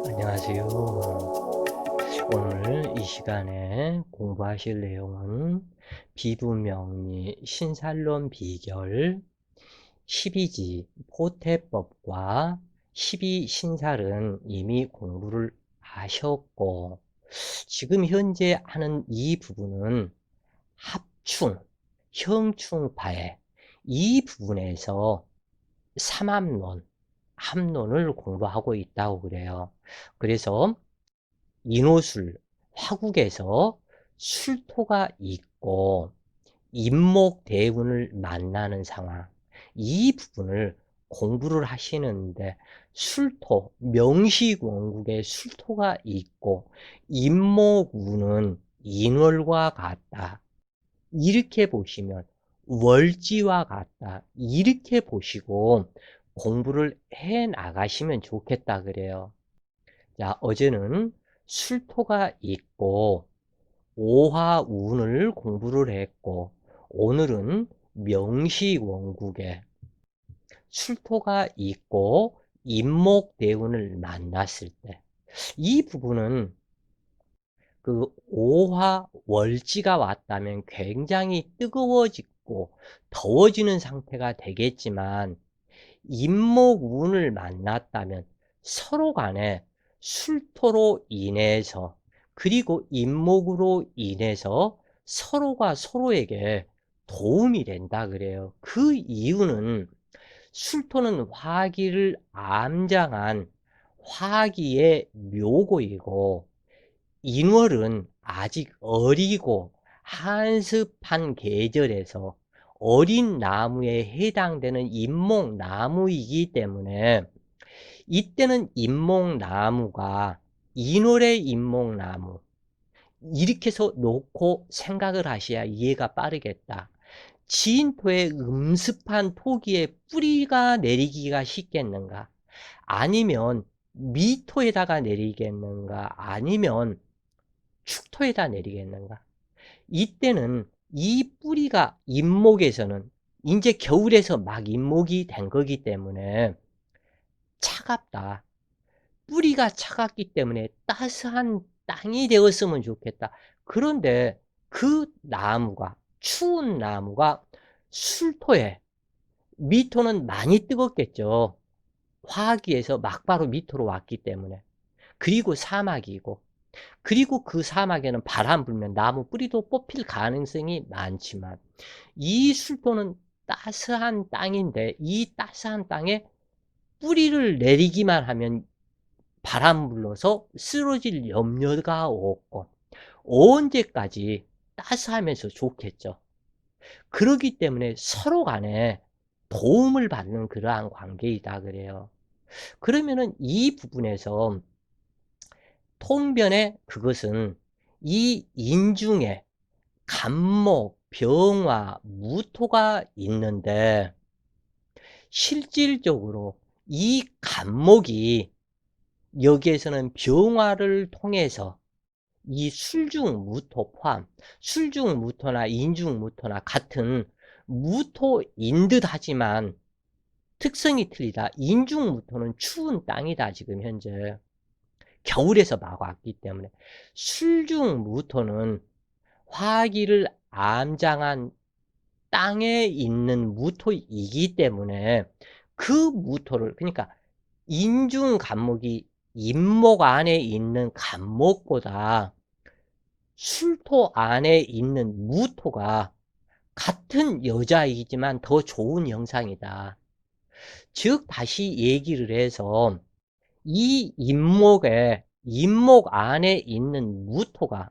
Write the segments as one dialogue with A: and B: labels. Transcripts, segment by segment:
A: 안녕하세요. 오늘 이 시간에 공부하실 내용은 비두명리 신살론 비결 12지 포태법과 12신살은 이미 공부를 하셨고, 지금 현재 하는 이 부분은 합충, 형충파의 이 부분에서 삼합론, 합론을 공부하고 있다고 그래요. 그래서 인호술, 화국에서 술토가 있고 임목대운을 만나는 상황, 이 부분을 공부를 하시는데, 술토, 명식원국에 술토가 있고 임목운은 인월과 같다, 이렇게 보시면, 월지와 같다, 이렇게 보시고 공부를 해 나가시면 좋겠다 그래요. 자, 어제는 술토가 있고 오화운을 공부를 했고, 오늘은 명시원국에 술토가 있고 임목대운을 만났을 때, 이 부분은 그 오화월지가 왔다면 굉장히 뜨거워지고 더워지는 상태가 되겠지만, 임목운을 만났다면 서로 간에 술토로 인해서, 그리고 임목으로 인해서 서로가 서로에게 도움이 된다 그래요. 그 이유는 술토는 화기를 암장한 화기의 묘고이고, 인월은 아직 어리고 한습한 계절에서 어린 나무에 해당되는 인목나무이기 때문에, 이때는 인목나무가 인월의 인목나무, 이렇게 해서 놓고 생각을 하셔야 이해가 빠르겠다. 지인토의 음습한 토기에 뿌리가 내리기가 쉽겠는가? 아니면 미토에다가 내리겠는가? 아니면 축토에다 내리겠는가? 이때는 이 뿌리가 인목에서는 이제 겨울에서 막 인목이 된 거기 때문에 차갑다. 뿌리가 차갑기 때문에 따스한 땅이 되었으면 좋겠다. 그런데 그 나무가, 추운 나무가 술토에, 미토는 많이 뜨겁겠죠. 화기에서 막바로 미토로 왔기 때문에. 그리고 사막이고, 그리고 그 사막에는 바람 불면 나무 뿌리도 뽑힐 가능성이 많지만, 이 술토는 따스한 땅인데, 이 따스한 땅에 뿌리를 내리기만 하면 바람 불러서 쓰러질 염려가 없고, 언제까지 따스하면서 좋겠죠. 그렇기 때문에 서로 간에 도움을 받는 그러한 관계이다 그래요. 그러면은 이 부분에서 통변에, 그것은 이 인중에 간목, 병화, 무토가 있는데, 실질적으로 이 간목이 여기에서는 병화를 통해서 이 술중무토 포함, 술중무토나 인중무토나 같은 무토인 듯 하지만 특성이 틀리다. 인중무토는 추운 땅이다, 지금 현재. 겨울에서 막 왔기 때문에. 술중무토는 화기를 암장한 땅에 있는 무토이기 때문에, 그 무토를, 그러니까 인중 간목이 인목 안에 있는 간목보다 술토 안에 있는 무토가 같은 여자이지만 더 좋은 형상이다. 즉, 다시 얘기를 해서 이 인목 안에 있는 무토가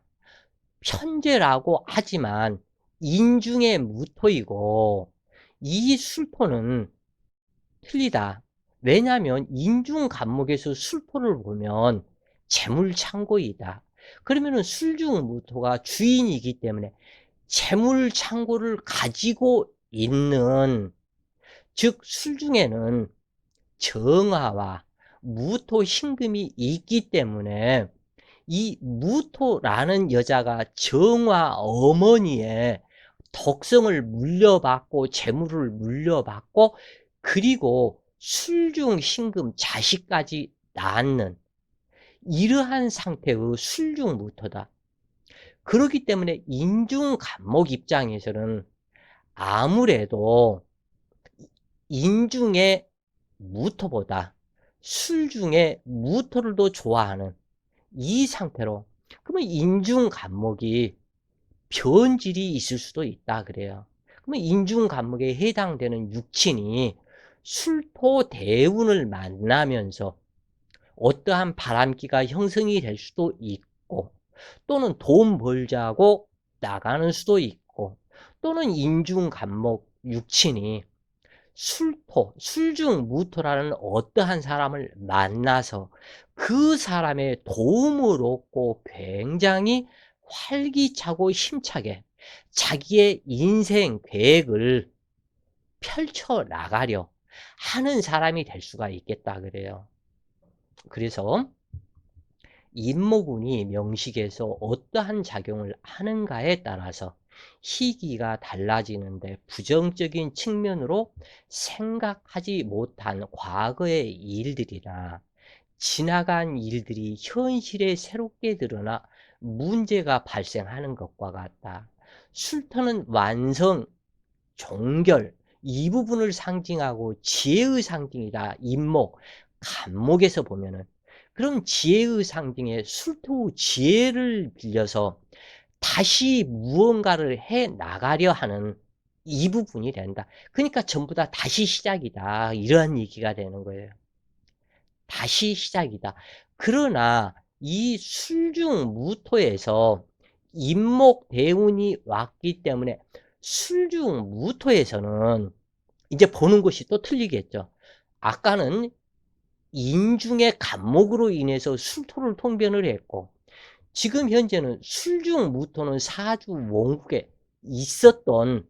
A: 편재라고 하지만 인중의 무토이고, 이 술토는 틀리다. 왜냐하면 인중 간목에서 술토를 보면 재물창고이다. 그러면은 술중무토가 주인이기 때문에 재물창고를 가지고 있는, 즉 술중에는 정화와 무토 신금이 있기 때문에, 이 무토라는 여자가 정화 어머니의 덕성을 물려받고 재물을 물려받고, 그리고 술중 신금 자식까지 낳는, 이러한 상태의 술중무토다. 그렇기 때문에 인중간목 입장에서는 아무래도 인중의 무토보다 술중의 무토를 더 좋아하는 이 상태로, 그러면 인중간목이 변질이 있을 수도 있다 그래요. 그러면 인중간목에 해당되는 육친이 술토 대운을 만나면서 어떠한 바람기가 형성이 될 수도 있고, 또는 돈 벌자고 나가는 수도 있고, 또는 인중간목 육친이 술토, 술중무토라는 어떠한 사람을 만나서 그 사람의 도움을 얻고 굉장히 활기차고 힘차게 자기의 인생 계획을 펼쳐 나가려 하는 사람이 될 수가 있겠다 그래요. 그래서 인모군이 명식에서 어떠한 작용을 하는가에 따라서 시기가 달라지는데, 부정적인 측면으로 생각하지 못한 과거의 일들이나 지나간 일들이 현실에 새롭게 드러나 문제가 발생하는 것과 같다. 술토는 완성, 종결, 이 부분을 상징하고 지혜의 상징이다. 인목, 간목에서 보면은, 그럼 지혜의 상징의 술토 지혜를 빌려서 다시 무언가를 해 나가려 하는 이 부분이 된다. 그러니까 전부 다 다시 시작이다. 이러한 얘기가 되는 거예요. 다시 시작이다. 그러나 이 술중무토에서 인목대운이 왔기 때문에 술중무토에서는 이제 보는 것이 또 틀리겠죠. 아까는 인중의 간목으로 인해서 술토를 통변을 했고, 지금 현재는 술중무토는 사주 원국에 있었던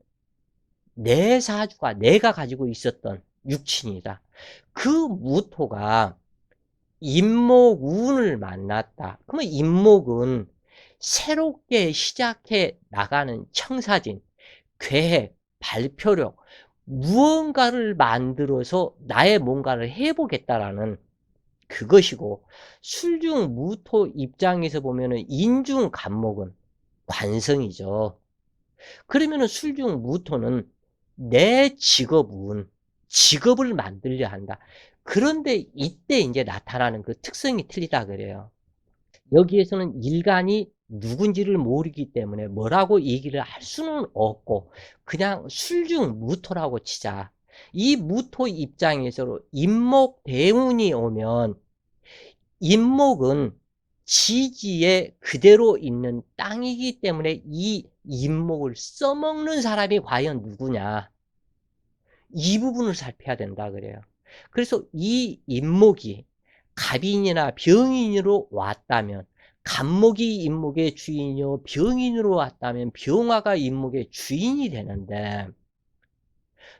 A: 내 사주가, 내가 가지고 있었던 육친이다. 그 무토가 인목운을 만났다. 그러면 인목은 새롭게 시작해 나가는 청사진, 계획, 발표력, 무언가를 만들어서 나의 뭔가를 해보겠다라는 그것이고, 술중무토 입장에서 보면은 인중간목은 관성이죠. 그러면은 술중무토는 내 직업은 직업을 만들려 한다. 그런데 이때 이제 나타나는 그 특성이 틀리다 그래요. 여기에서는 일간이 누군지를 모르기 때문에 뭐라고 얘기를 할 수는 없고, 그냥 술중무토라고 치자. 이 무토 입장에서 인목대운이 오면, 인목은 지지에 그대로 있는 땅이기 때문에 이 인목을 써먹는 사람이 과연 누구냐, 이 부분을 살펴야 된다 그래요. 그래서 이 인목이 갑인이나 병인으로 왔다면, 갑목이 인목의 주인이요 병인으로 왔다면 병화가 인목의 주인이 되는데,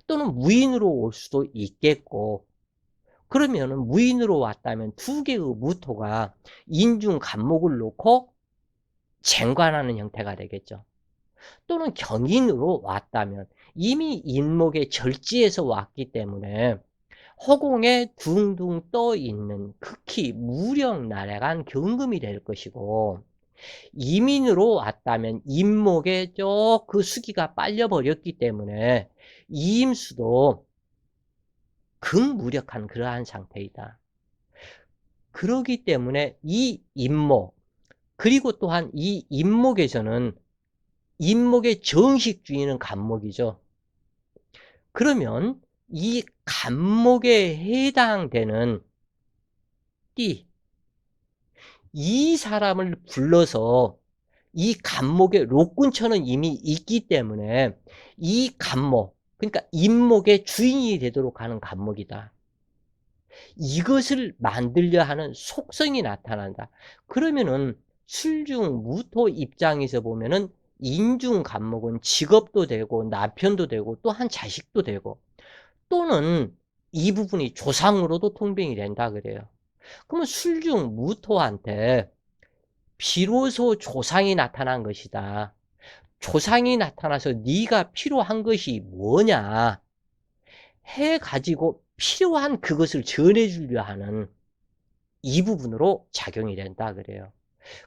A: 또는 무인으로 올 수도 있겠고, 그러면은 무인으로 왔다면 두 개의 무토가 인중 간목을 놓고 쟁관하는 형태가 되겠죠. 또는 경인으로 왔다면 이미 인목의 절지에서 왔기 때문에 허공에 둥둥 떠 있는 극히 무령나래간 경금이 될 것이고, 이민으로 왔다면 인목의 쪽 그 수기가 빨려버렸기 때문에 이임수도 극무력한 그러한 상태이다. 그러기 때문에 이 인목, 그리고 또한 이 인목에서는 인목의 정식 주인은 간목이죠. 그러면 이 간목에 해당되는 띠, 이 사람을 불러서 이 간목의 록군처는 이미 있기 때문에 이 간목, 그러니까 인목의 주인이 되도록 하는 간목이다. 이것을 만들려 하는 속성이 나타난다. 그러면은 술중무토 입장에서 보면은 인중간목은 직업도 되고 남편도 되고 또한 자식도 되고, 또는 이 부분이 조상으로도 통병이 된다 그래요. 그러면 술중무토한테 비로소 조상이 나타난 것이다. 조상이 나타나서 네가 필요한 것이 뭐냐 해 가지고 필요한 그것을 전해 주려 하는 이 부분으로 작용이 된다 그래요.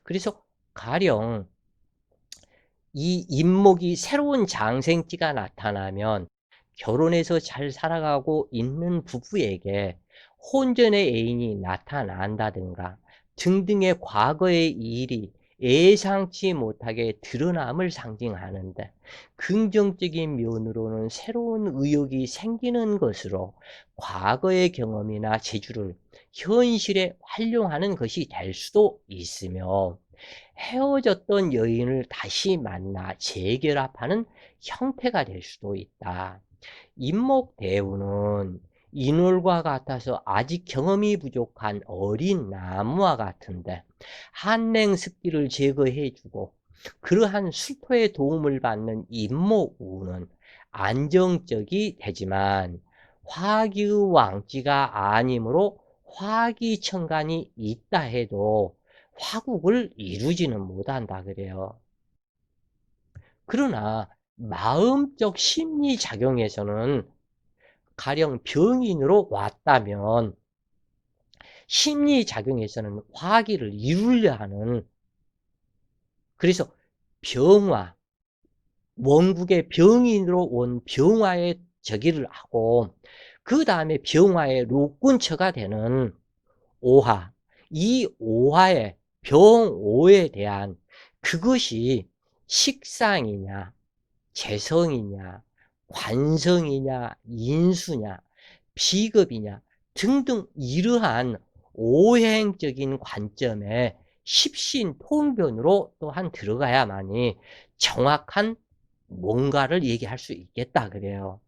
A: 그래서 가령 이 인목이 새로운 장생지가 나타나면 결혼해서 잘 살아가고 있는 부부에게 혼전의 애인이 나타난다든가 등등의 과거의 일이 예상치 못하게 드러남을 상징하는데, 긍정적인 면으로는 새로운 의욕이 생기는 것으로 과거의 경험이나 재주를 현실에 활용하는 것이 될 수도 있으며, 헤어졌던 여인을 다시 만나 재결합하는 형태가 될 수도 있다. 인목대운은 인월과 같아서 아직 경험이 부족한 어린 나무와 같은데, 한냉습기를 제거해주고 그러한 수토의 도움을 받는 인목운은 안정적이 되지만 화기의 왕지가 아니므로 화기천간이 있다 해도 화국을 이루지는 못한다 그래요. 그러나 마음적 심리작용에서는 가령 병인으로 왔다면 심리작용에서는 화기를 이루려 하는, 그래서 병화, 원국의 병인으로 온 병화에 저기를 하고 그 다음에 병화의 록군처가 되는 오화, 이 오화의 병오에 대한 그것이 식상이냐 재성이냐 관성이냐 인수냐 비겁이냐 등등 이러한 오행적인 관점에 십신통변으로 또한 들어가야만이 정확한 뭔가를 얘기할 수 있겠다 그래요.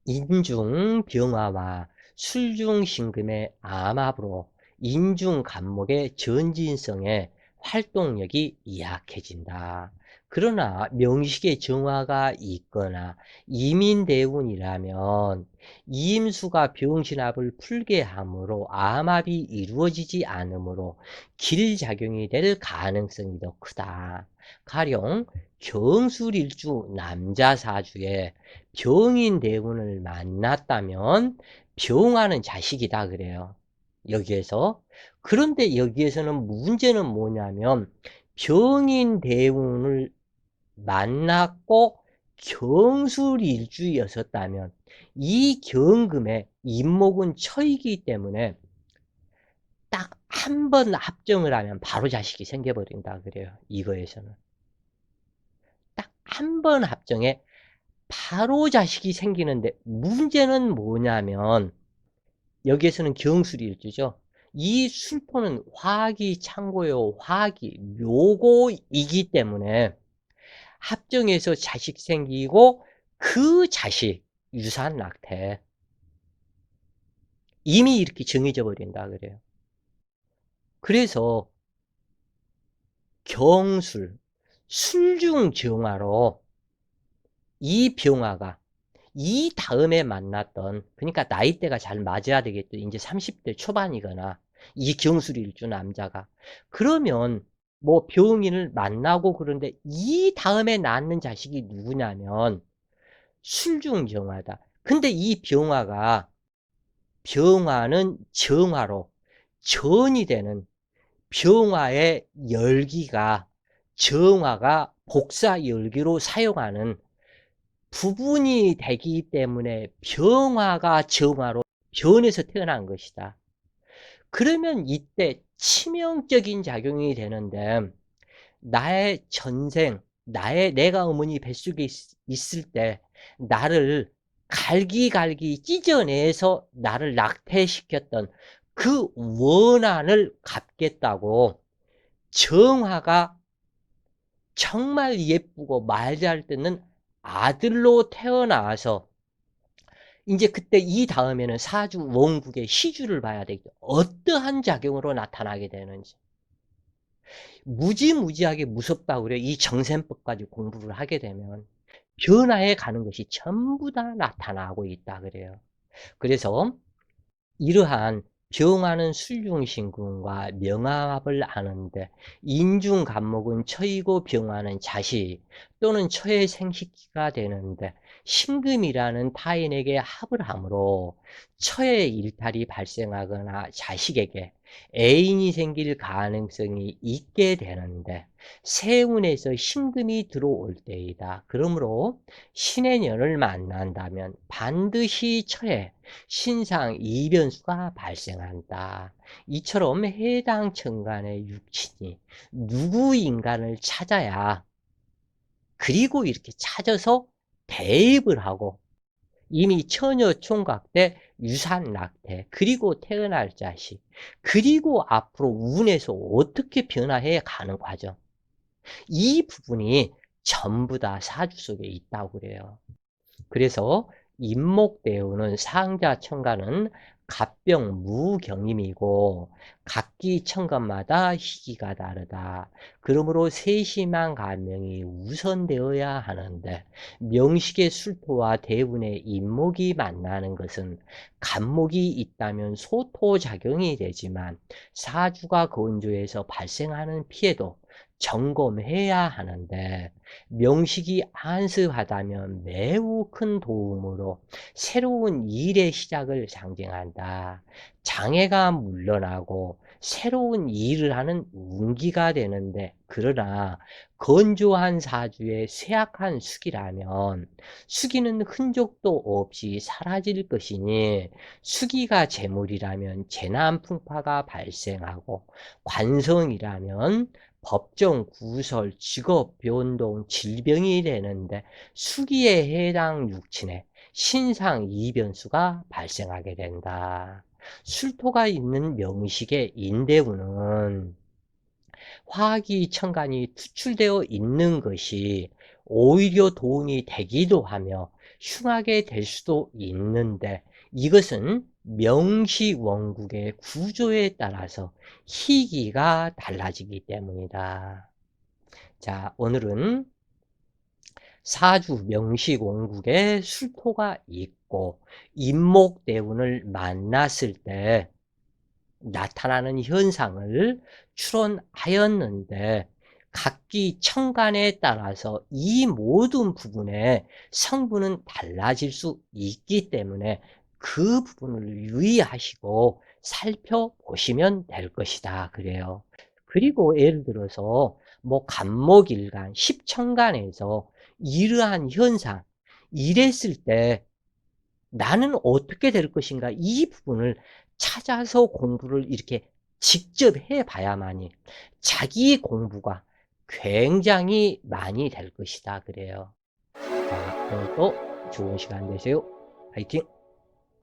A: 인중병화와 술중신금의 암합으로 인중간목의 전진성에 활동력이 약해진다. 그러나 명식의 정화가 있거나 이민대운이라면 임수가 병신합을 풀게 하므로 암합이 이루어지지 않으므로 길작용이 될 가능성이 더 크다. 가령 경술일주 남자사주에 병인대운을 만났다면 병하는 자식이다 그래요. 여기에서. 그런데 여기에서는 문제는 뭐냐면 병인대운을 만났고 경술일주였었다면 이 경금에 인목은 처이기 때문에 딱 한 번 합정을 하면 바로 자식이 생겨버린다 그래요. 이거에서는 딱 한 번 합정에 바로 자식이 생기는데, 문제는 뭐냐면 여기에서는 경술일주죠. 이 술토는 화기창고요, 화기묘고이기 때문에 합정해서 자식 생기고 그 자식 유산낙태 이미 이렇게 정해져 버린다 그래요. 그래서 경술, 술중정화로 이 병화가 이 다음에 만났던, 그러니까 나이대가 잘 맞아야 되겠죠. 이제 30대 초반이거나 이 경술일주 남자가. 그러면 뭐 병인을 만나고 그런데 이 다음에 낳는 자식이 누구냐면 술중정화다. 근데 이 병화는 정화로 전이 되는, 병화의 열기가 정화가 복사 열기로 사용하는 부분이 되기 때문에 병화가 정화로 변해서 태어난 것이다. 그러면 이때 치명적인 작용이 되는데, 나의 전생, 내가 어머니 뱃속에 있을 때 나를 갈기갈기 찢어내서 나를 낙태시켰던 그 원한을 갚겠다고 정화가 정말 예쁘고 말 잘 듣는 아들로 태어나서 이제 그때 이 다음에는 사주 원국의 시주를 봐야 되겠죠. 어떠한 작용으로 나타나게 되는지. 무지무지하게 무섭다고 그래요. 이 정생법까지 공부를 하게 되면 변화해 가는 것이 전부 다 나타나고 있다 그래요. 그래서 이러한 병하는 술중신금과 명합을 하는데 인중간목은 처이고 병하는 자식 또는 처의 생식기가 되는데 신금이라는 타인에게 합을 함으로 처의 일탈이 발생하거나 자식에게 애인이 생길 가능성이 있게 되는데 세운에서 신금이 들어올 때이다. 그러므로 신의 년을 만난다면 반드시 처에 신상 이변수가 발생한다. 이처럼 해당 천간의 육친이 누구 인간을 찾아야, 그리고 이렇게 찾아서 대입을 하고 이미 처녀 총각 때 유산 낙태, 그리고 태어날 자식, 그리고 앞으로 운에서 어떻게 변화해 가는 과정, 이 부분이 전부 다 사주 속에 있다고 그래요. 그래서 임목대운은 상자 천간은 갑병 무경임이고 각기 천간마다 희기가 다르다. 그러므로 세심한 감명이 우선되어야 하는데 명식의 술토와 대운의 임목이 만나는 것은 간목이 있다면 소토작용이 되지만 사주가 건조해서 발생하는 피해도 점검해야 하는데 명식이 안습하다면 매우 큰 도움으로 새로운 일의 시작을 상징한다. 장애가 물러나고 새로운 일을 하는 운기가 되는데, 그러나 건조한 사주에 쇠약한 수기라면 수기는 흔적도 없이 사라질 것이니 수기가 재물이라면 재난풍파가 발생하고 관성이라면 법정, 구설, 직업, 변동, 질병이 되는데 수기에 해당 육친에 신상 이변수가 발생하게 된다. 술토가 있는 명식의 인대운은 화기 천간이 투출되어 있는 것이 오히려 도움이 되기도 하며 흉하게 될 수도 있는데 이것은 명식 원국의 구조에 따라서 희기가 달라지기 때문이다. 자, 오늘은 사주 명식 원국에 술토가 있고 임목대운을 만났을 때 나타나는 현상을 추론하였는데 각기 천간에 따라서 이 모든 부분의 성분은 달라질 수 있기 때문에 그 부분을 유의하시고 살펴보시면 될 것이다. 그래요. 그리고 예를 들어서 뭐 간목일간, 십천간에서 이러한 현상, 이랬을 때 나는 어떻게 될 것인가, 이 부분을 찾아서 공부를 이렇게 직접 해 봐야만이 자기 공부가 굉장히 많이 될 것이다. 그래요. 자, 오늘도 좋은 시간 되세요. 화이팅!